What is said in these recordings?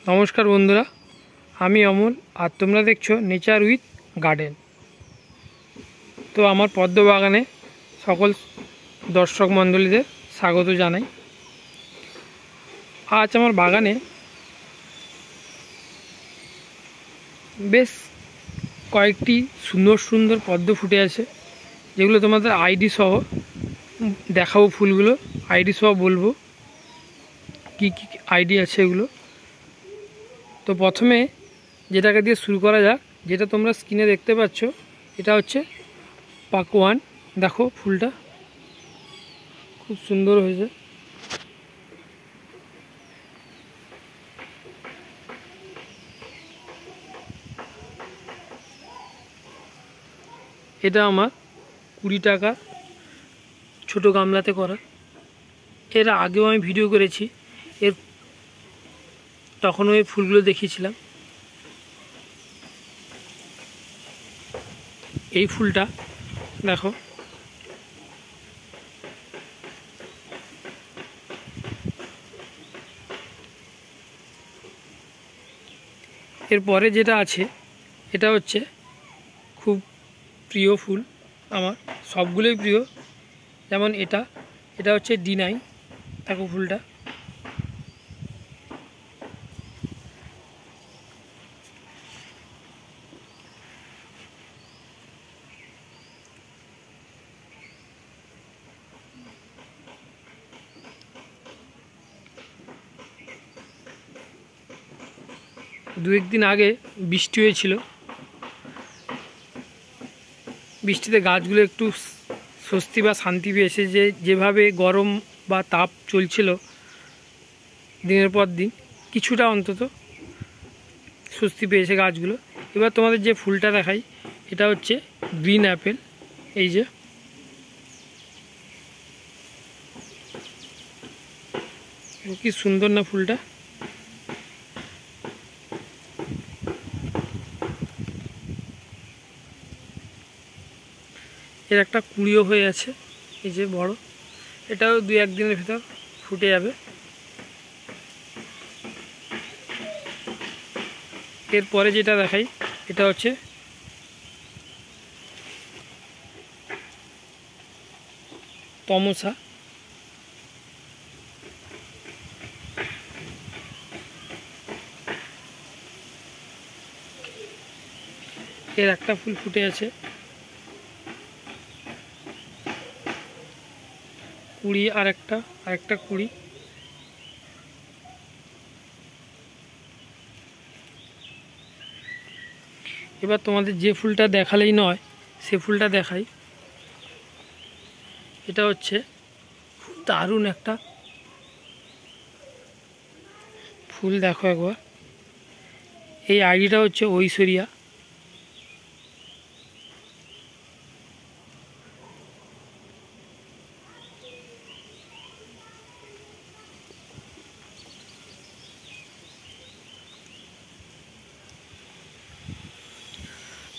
नमस्कार बंधुरा आमी अमल और तुम्हारा देखो नेचार उइथ गार्डन। तो आमार पद्म बागाने सकल दर्शक मंडलीदेर स्वागत जानाई। आज आमार बागाने बेश कयेकटी सुंदर सुंदर पद्म फुटे आछे जेगुलो तोमादेर आईडी सह देखाबो। फुलगुलो आईडी सह बोलबो की आईडी आछे एगुलो। तो प्रथमे जेटाके दिए शुरू करा जाक, जेटा तोमरा स्क्रिने देखते पाচ্ছ এটা হচ্ছে পাকওয়ান। देखो फुलटा खूब सुंदर হয়েছে। এটা আমার 20 টাকা ছোট গামলাতে করা। এর আগেও আমি ভিডিও করেছি, এর তখন ওই ফুলগুলো দেখিয়েছিলাম। এই ফুলটা দেখো, এরপরে যেটা আছে এটা হচ্ছে খুব প্রিয় ফুল আমার, সবগুলোই প্রিয়। যেমন এটা এটা হচ্ছে D9। দেখো ফুলটা दो एक दिन आगे बृष्टि হয়েছিল। বৃষ্টিতে গাছগুলো একটু স্বস্তি বা শান্তি পেয়েছে, যে যেভাবে গরম বা তাপ চলছিল দিনের পর দিন, কিছুটা অন্তত স্বস্তি পেয়েছে গাছগুলো। এবার তোমাদের যে ফুলটা দেখাই এটা হচ্ছে গ্রিন অ্যাপেল। এই যে কি সুন্দর না ফুলটা। এর একটা কুড়িও হয়ে আছে, এই যে বড়। এটাও দুই এক দিনের ভিতর ফুটে যাবে। এরপরে যেটা দেখাই এটা হচ্ছে তমসা। এর একটা ফুল ফুটে আছে, কুড়ি, আরেকটা কুড়ি। এবার তোমাদের যে ফুলটা দেখালেই নয় সে ফুলটা দেখাই। এটা হচ্ছে খুব দারুণ একটা ফুল, দেখো একবার। এই আইডিটা হচ্ছে ঐশ্বরিয়া।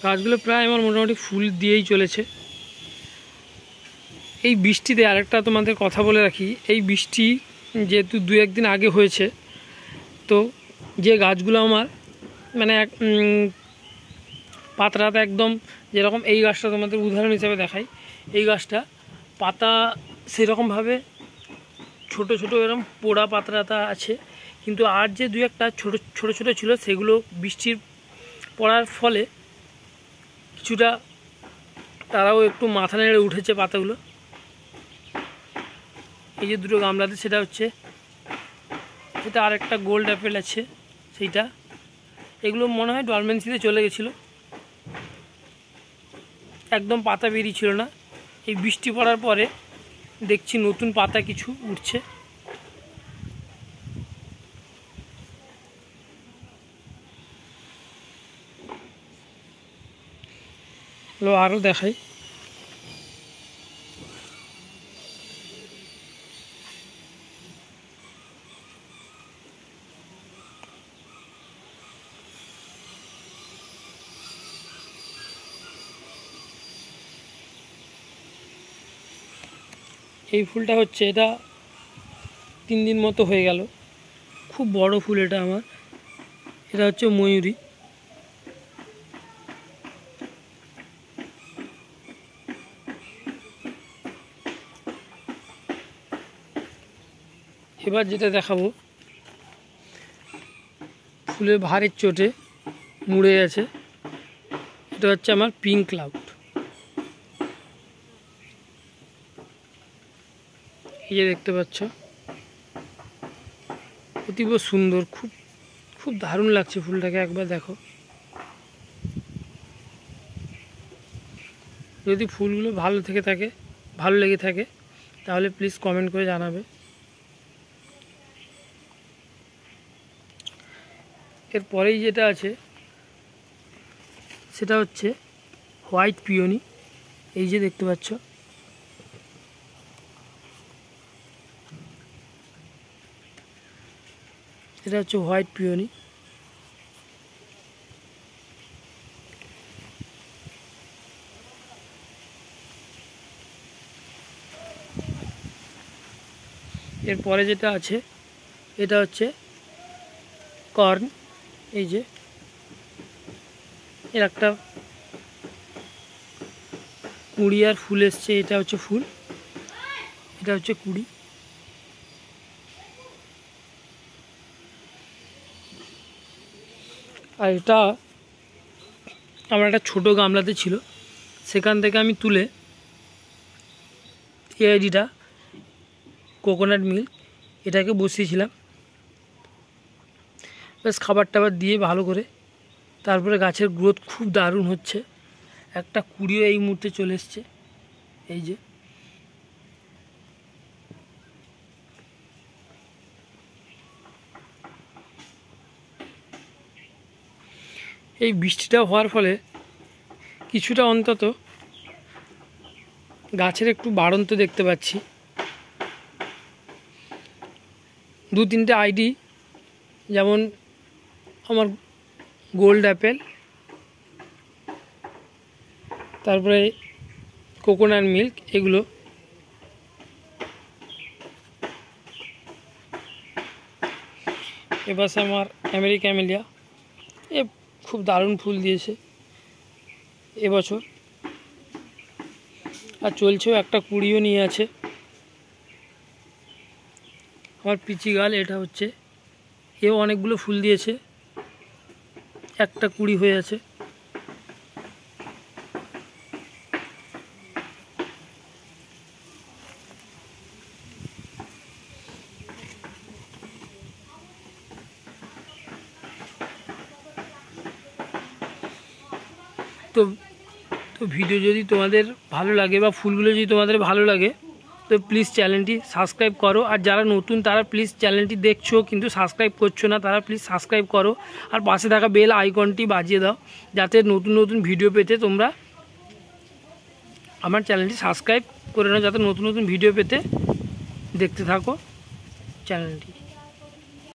গাছগুলো প্রায় আমার মোটামুটি ফুল দিয়েই চলেছে। এই বৃষ্টিতে আরেকটা তোমাদের কথা বলে রাখি, এই বৃষ্টি যেহেতু দু একদিন আগে হয়েছে, তো যে গাছগুলো আমার মানে পাতাটা একদম যেরকম, এই গাছটা তোমাদের উদাহরণ হিসেবে দেখাই। এই গাছটা পাতা সেরকমভাবে ছোট ছোট এরকম পোড়া পাতা আছে, কিন্তু আর যে দু একটা ছোট ছোট ছোট ছিল সেগুলো বৃষ্টির পড়ার ফলে কিছুটা তারাও একটু মাথা নেড়ে উঠেছে পাতাগুলো। এই যে দুটো গামলাতে সেটা হচ্ছে, এটা আরেকটা গোল্ড অ্যাপেল আছে সেইটা। এগুলো মনে হয় ডরমেন্সিতে চলে গেছিলো, একদম পাতা বেরিয়েছিল না। এই বৃষ্টি পড়ার পরে দেখছি নতুন পাতা কিছু উঠছে। আরও দেখাই। এই ফুলটা হচ্ছে, এটা 3 দিন মতো হয়ে গেল। খুব বড় ফুল এটা আমার, এটা হচ্ছে ময়ূরী। এবার যেটা দেখাবো ফুলের ভারের চোটে মুড়ে গেছে, এটা হচ্ছে আমার পিঙ্ক ক্লাউড। এই যে দেখতে পাচ্ছ, অতীব সুন্দর, খুব খুব দারুণ লাগছে ফুলটাকে, একবার দেখো। যদি ফুলগুলো ভালো লেগে থাকে তাহলে প্লিজ কমেন্ট করে জানাবে। এরপরেই যেটা আছে সেটা হচ্ছে হোয়াইট পিওনি। এই যে দেখতে পাচ্ছ, এটা হচ্ছে হোয়াইট পিওনি। এরপরে যেটা আছে এটা হচ্ছে কর্ন। এই যে এর একটা কুড়ি আর ফুল এসছে, এটা হচ্ছে ফুল, এটা হচ্ছে কুড়ি। আর এটা আমার একটা ছোটো গামলাতে ছিল, সেখান থেকে আমি তুলে এই আইডিটা কোকোনাট মিল্ক এটাকে বসিয়েছিলাম, বেশ খাবার টাবার দিয়ে ভালো করে। তারপরে গাছের গ্রোথ খুব দারুণ হচ্ছে, একটা কুড়িও এই মুহূর্তে চলে এসছে। এই যে এই বৃষ্টিটা হওয়ার ফলে কিছুটা অন্তত গাছের একটু বাড়ন্ত দেখতে পাচ্ছি। 2-3টে আইডি, যেমন আমার গোল্ড অ্যাপেল, তারপরে কোকোনাট মিল্ক, এগুলো এবার আমার আমেরিকা ক্যামেলিয়া, এ খুব দারুণ ফুল দিয়েছে এবছর, আর চলছেও, একটা কুড়িও নিয়ে আছে। আমার পিচি গাল, এটা হচ্ছে, এও অনেকগুলো ফুল দিয়েছে, একটা কুড়ি হয়ে আছে। তো ভিডিও যদি তোমাদের ভালো লাগে বা ফুলগুলো যদি তোমাদের ভালো লাগে তো প্লিজ চ্যানেলটি সাবস্ক্রাইব করো। আর যারা নতুন তারা প্লিজ চ্যানেলটি দেখছো কিন্তু সাবস্ক্রাইব করছো না, তারা প্লিজ সাবস্ক্রাইব করো। আর পাশে থাকা বেল আইকনটি বাজিয়ে দাও, যাতে নতুন নতুন ভিডিও পেতে তোমরা আমার চ্যানেলটি সাবস্ক্রাইব করে নাও, যাতে নতুন নতুন ভিডিও পেতে দেখতে থাকো চ্যানেলটি।